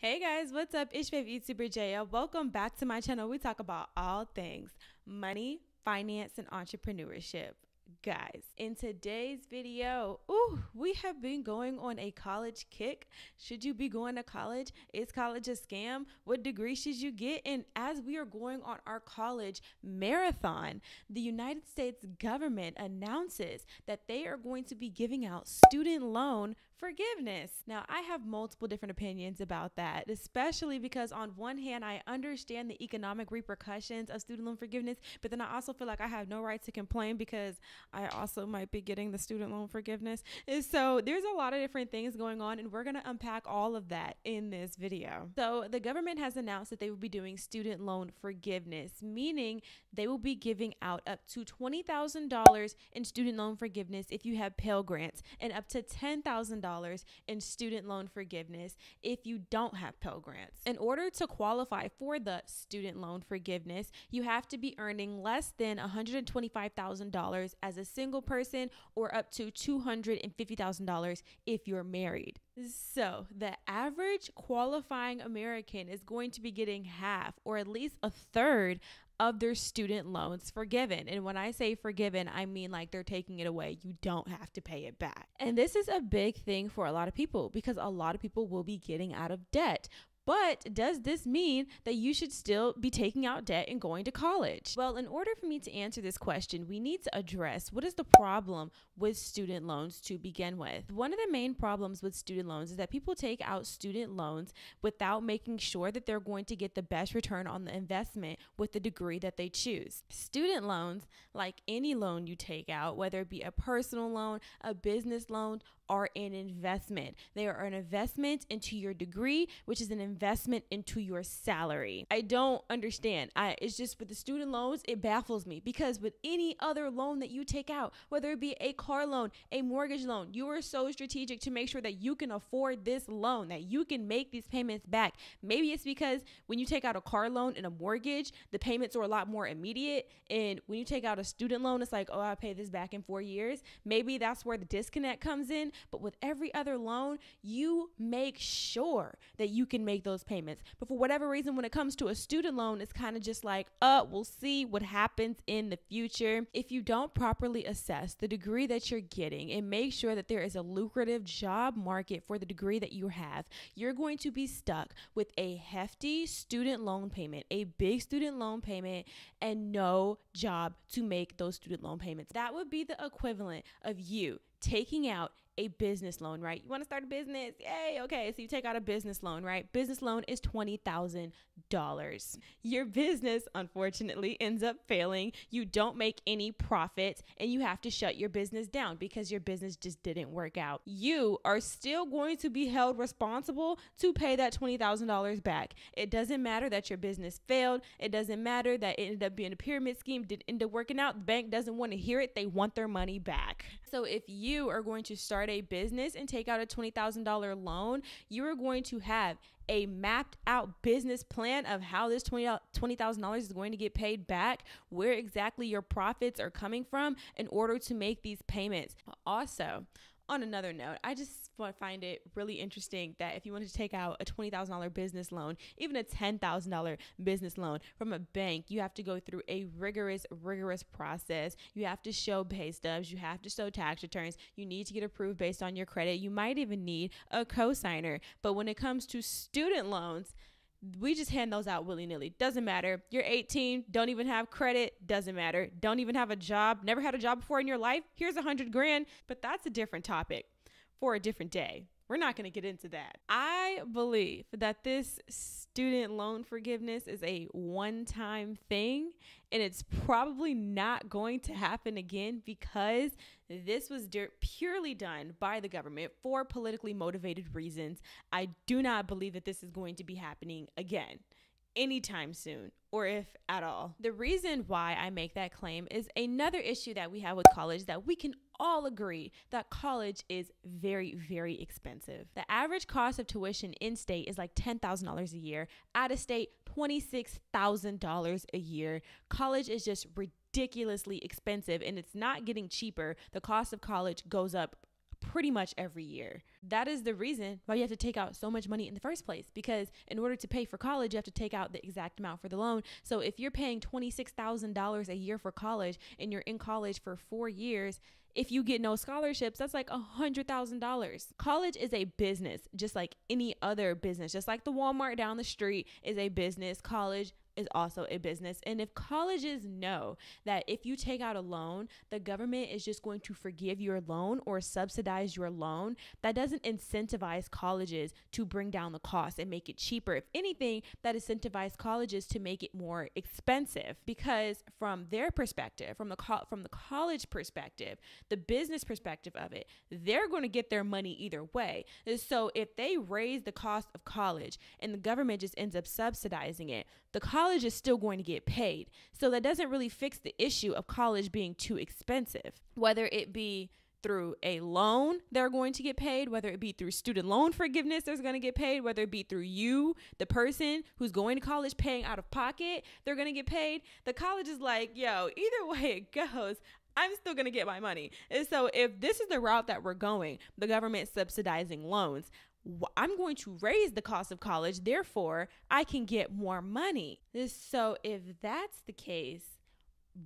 Hey guys, what's up? It's your favorite YouTuber Jaya. Welcome back to my channel. We talk about all things money, finance, and entrepreneurship. Guys, in today's video, we have been going on a college kick. Should you be going to college? Is college a scam? What degree should you get? And as we are going on our college marathon, the United States government announces that they are going to be giving out student loan forgiveness. Now, I have multiple different opinions about that, especially because on one hand, I understand the economic repercussions of student loan forgiveness, but then I also feel like I have no right to complain because I also might be getting the student loan forgiveness. And so there's a lot of different things going on, and we're going to unpack all of that in this video. So the government has announced that they will be doing student loan forgiveness, meaning they will be giving out up to $20,000 in student loan forgiveness if you have Pell Grants, and up to $10,000 in student loan forgiveness if you don't have Pell Grants. In order to qualify for the student loan forgiveness, you have to be earning less than $125,000 as a single person, or up to $250,000 if you're married. So the average qualifying American is going to be getting half, or at least a third, of their student loans forgiven. And when I say forgiven, I mean like they're taking it away. You don't have to pay it back. And this is a big thing for a lot of people because a lot of people will be getting out of debt. But does this mean that you should still be taking out debt and going to college? Well, in order for me to answer this question, we need to address what is the problem with student loans to begin with. One of the main problems with student loans is that people take out student loans without making sure that they're going to get the best return on the investment with the degree that they choose. Student loans, like any loan you take out, whether it be a personal loan, a business loan, are an investment. They are an investment into your degree, which is an investment into your salary. I don't understand. It's just with the student loans, it baffles me because with any other loan that you take out, whether it be a car loan, a mortgage loan, you are so strategic to make sure that you can afford this loan, that you can make these payments back. Maybe it's because when you take out a car loan and a mortgage, the payments are a lot more immediate. And when you take out a student loan, it's like, oh, I pay this back in 4 years. Maybe that's where the disconnect comes in. But with every other loan, you make sure that you can make those payments. But for whatever reason, when it comes to a student loan, it's kind of just like, we'll see what happens in the future. If you don't properly assess the degree that you're getting and make sure that there is a lucrative job market for the degree that you have, you're going to be stuck with a hefty student loan payment, a big student loan payment, and no job to make those student loan payments. That would be the equivalent of you taking out a business loan, right? You want to start a business? Yay. Okay. So you take out a business loan, right? Business loan is $20,000. Your business, unfortunately, ends up failing. You don't make any profit and you have to shut your business down because your business just didn't work out. You are still going to be held responsible to pay that $20,000 back. It doesn't matter that your business failed. It doesn't matter that it ended up being a pyramid scheme, didn't end up working out. The bank doesn't want to hear it. They want their money back. So if you are going to start a business and take out a $20,000 loan, you are going to have a mapped out business plan of how this $20,000 is going to get paid back, where exactly your profits are coming from in order to make these payments. Also, on another note, I just find it really interesting that if you wanted to take out a $20,000 business loan, even a $10,000 business loan from a bank, you have to go through a rigorous process. You have to show pay stubs. You have to show tax returns. You need to get approved based on your credit. You might even need a cosigner. But when it comes to student loans, we just hand those out willy-nilly. Doesn't matter. You're 18, don't even have credit. Doesn't matter. Don't even have a job. Never had a job before in your life. Here's $100,000. But that's a different topic for a different day. We're not going to get into that. I believe that this student loan forgiveness is a one-time thing, and it's probably not going to happen again because this was purely done by the government for politically motivated reasons. I do not believe that this is going to be happening again anytime soon, or if at all. The reason why I make that claim is another issue that we have with college, that we can all agree that college is very, very expensive. The average cost of tuition in state is like $10,000 a year. Out of state, $26,000 a year. College is just ridiculously expensive, and it's not getting cheaper. The cost of college goes up pretty much every year. That is the reason why you have to take out so much money in the first place, because in order to pay for college, you have to take out the exact amount for the loan. So if you're paying $26,000 a year for college and you're in college for 4 years, if you get no scholarships, that's like $100,000. College is a business, just like any other business. Just like the Walmart down the street is a business, college is also a business. And if colleges know that if you take out a loan, the government is just going to forgive your loan or subsidize your loan, that doesn't incentivize colleges to bring down the cost and make it cheaper. If anything, that incentivizes colleges to make it more expensive, because from their perspective, from the college perspective, the business perspective of it, they're going to get their money either way. So if they raise the cost of college and the government just ends up subsidizing it, the college is still going to get paid. So that doesn't really fix the issue of college being too expensive, whether it be through a loan, they're going to get paid, whether it be through student loan forgiveness, they're going to get paid, whether it be through you, the person who's going to college paying out of pocket, they're going to get paid. The college is like, yo, either way it goes, I'm still going to get my money. And so if this is the route that we're going, the government subsidizing loans, I'm going to raise the cost of college, therefore I can get more money. So if that's the case,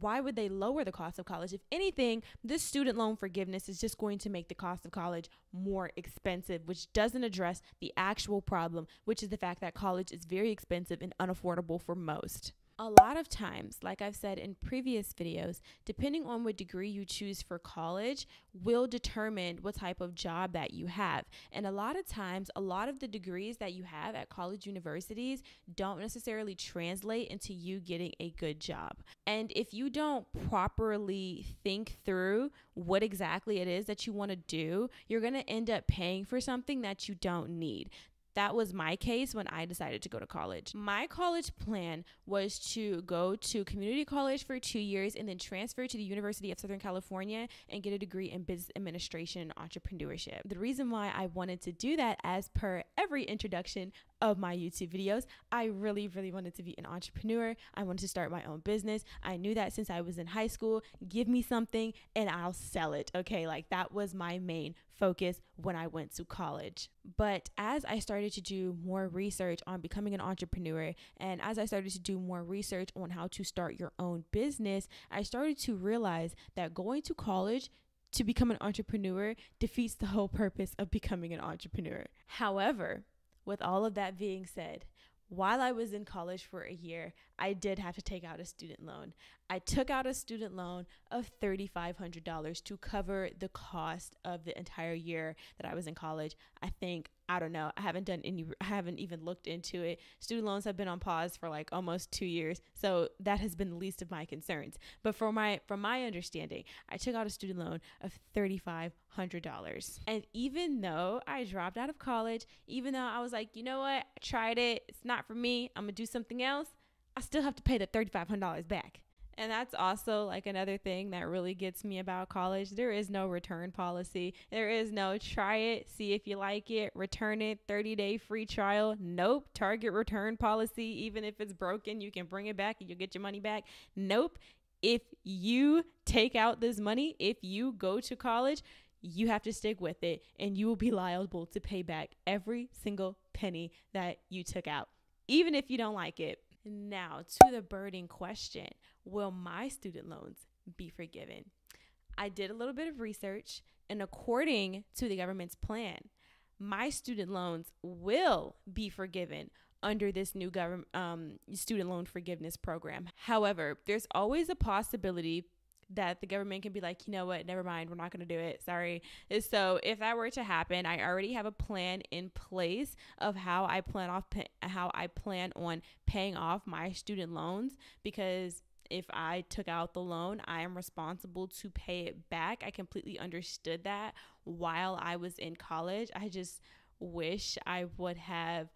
why would they lower the cost of college? If anything, this student loan forgiveness is just going to make the cost of college more expensive, which doesn't address the actual problem, which is the fact that college is very expensive and unaffordable for most. A lot of times, like I've said in previous videos, depending on what degree you choose for college will determine what type of job that you have. And a lot of times, a lot of the degrees that you have at college universities don't necessarily translate into you getting a good job. And if you don't properly think through what exactly it is that you want to do, you're going to end up paying for something that you don't need. That was my case when I decided to go to college. My college plan was to go to community college for 2 years and then transfer to the University of Southern California and get a degree in business administration and entrepreneurship. The reason why I wanted to do that, as per every introduction of my YouTube videos, I really wanted to be an entrepreneur. I wanted to start my own business. I knew that since I was in high school. Give me something and I'll sell it. Okay, like that was my main focus when I went to college. But as I started to do more research on becoming an entrepreneur, and as I started to do more research on how to start your own business, I started to realize that going to college to become an entrepreneur defeats the whole purpose of becoming an entrepreneur. However, with all of that being said, while I was in college for a year, I did have to take out a student loan. I took out a student loan of $3,500 to cover the cost of the entire year that I was in college. I don't know. I haven't even looked into it. Student loans have been on pause for like almost 2 years. So that has been the least of my concerns. But from my understanding, I took out a student loan of $3,500. And even though I dropped out of college, even though I was like, you know what, I tried it, it's not for me, I'm gonna do something else, I still have to pay the $3,500 back. And that's also like another thing that really gets me about college. There is no return policy. There is no try it, see if you like it, return it, 30-day free trial. Nope. Target return policy. Even if it's broken, you can bring it back and you'll get your money back. Nope. If you take out this money, if you go to college, you have to stick with it and you will be liable to pay back every single penny that you took out, even if you don't like it. Now, to the burning question, will my student loans be forgiven? I did a little bit of research, and according to the government's plan, my student loans will be forgiven under this new government student loan forgiveness program. However, there's always a possibility that the government can be like, you know what, never mind, we're not going to do it, sorry. So if that were to happen, I already have a plan in place of how I plan on paying off my student loans, because if I took out the loan, I am responsible to pay it back. I completely understood that while I was in college. I just wish I would have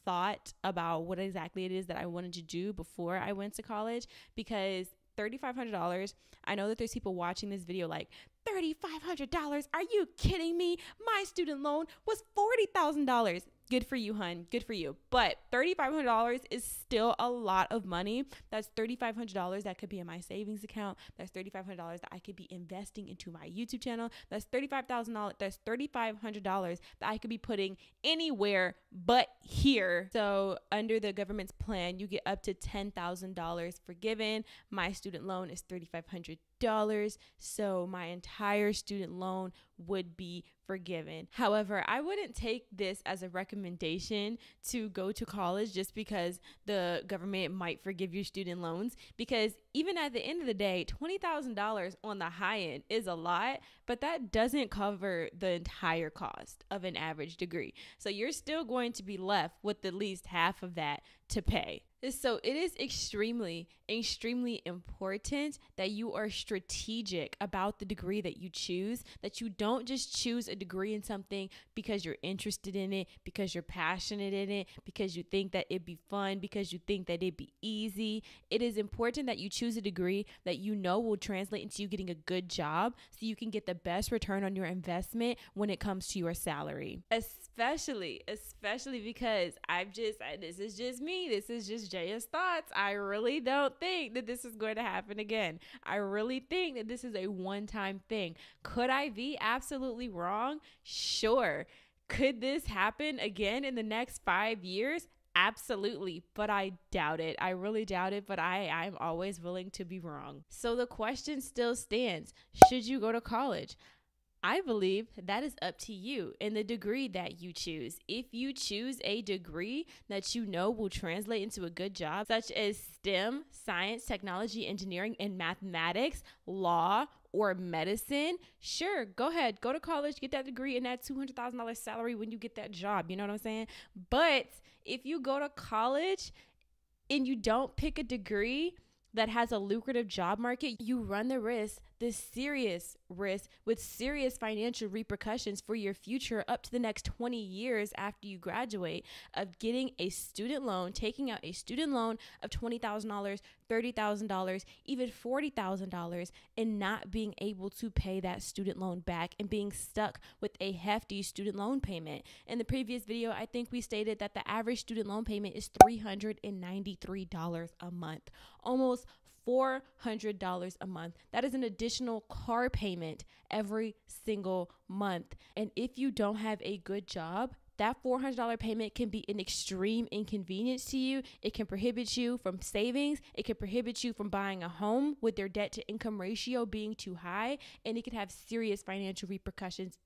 thought about what exactly it is that I wanted to do before I went to college, because $3,500, I know that there's people watching this video like, $3,500? Are you kidding me? My student loan was $40,000. Good for you, hun. Good for you. But $3,500 is still a lot of money. That's $3,500 that could be in my savings account. That's $3,500 that I could be investing into my YouTube channel. That's $35,000. That's $3,500 that I could be putting anywhere but here. So under the government's plan, you get up to $10,000 forgiven. My student loan is $3,500. So my entire student loan would be forgiven. However, I wouldn't take this as a recommendation to go to college just because the government might forgive your student loans, because even at the end of the day, $20,000 on the high end is a lot, but that doesn't cover the entire cost of an average degree. So you're still going to be left with at least half of that to pay. So it is extremely important that you are strategic about the degree that you choose, that you don't just choose a degree in something because you're interested in it, because you're passionate in it, because you think that it'd be fun, because you think that it'd be easy. It is important that you choose a degree that you know will translate into you getting a good job so you can get the best return on your investment when it comes to your salary. Especially because this is just me. This is just Jaya's thoughts. I really don't think that this is going to happen again. I really think that this is a one-time thing. Could I be absolutely wrong? Sure. Could this happen again in the next 5 years? Absolutely, but I doubt it. I really doubt it, but I'm always willing to be wrong. So the question still stands. Should you go to college? I believe that is up to you and the degree that you choose. If you choose a degree that you know will translate into a good job, such as STEM, science, technology, engineering, and mathematics, law, or medicine, sure, go ahead, go to college, get that degree and that $200,000 salary when you get that job. You know what I'm saying? But if you go to college and you don't pick a degree that has a lucrative job market, you run the serious risk with serious financial repercussions for your future up to the next 20 years after you graduate of getting a student loan, taking out a student loan of $20,000, $30,000, even $40,000, and not being able to pay that student loan back and being stuck with a hefty student loan payment. In the previous video, I think we stated that the average student loan payment is $393 a month, almost $400 a month. That is an additional car payment every single month. And if you don't have a good job, that $400 payment can be an extreme inconvenience to you. It can prohibit you from savings. It can prohibit you from buying a home with their debt to income ratio being too high. And it can have serious financial repercussions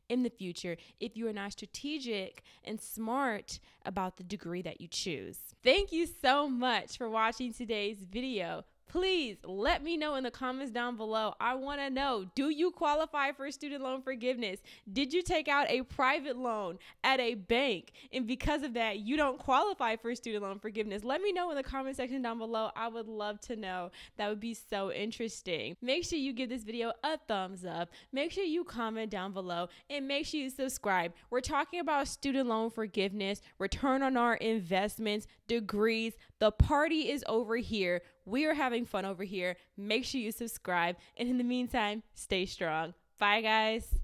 in the future if you are not strategic and smart about the degree that you choose. Thank you so much for watching today's video. Please let me know in the comments down below. I want to know, do you qualify for student loan forgiveness? Did you take out a private loan at a bank and because of that you don't qualify for student loan forgiveness? Let me know in the comment section down below. I would love to know. That would be so interesting. Make sure you give this video a thumbs up. Make sure you comment down below and make sure you subscribe. We're talking about student loan forgiveness, return on our investments, degrees. The party is over here. We are having fun over here. Make sure you subscribe. And in the meantime, stay strong. Bye, guys.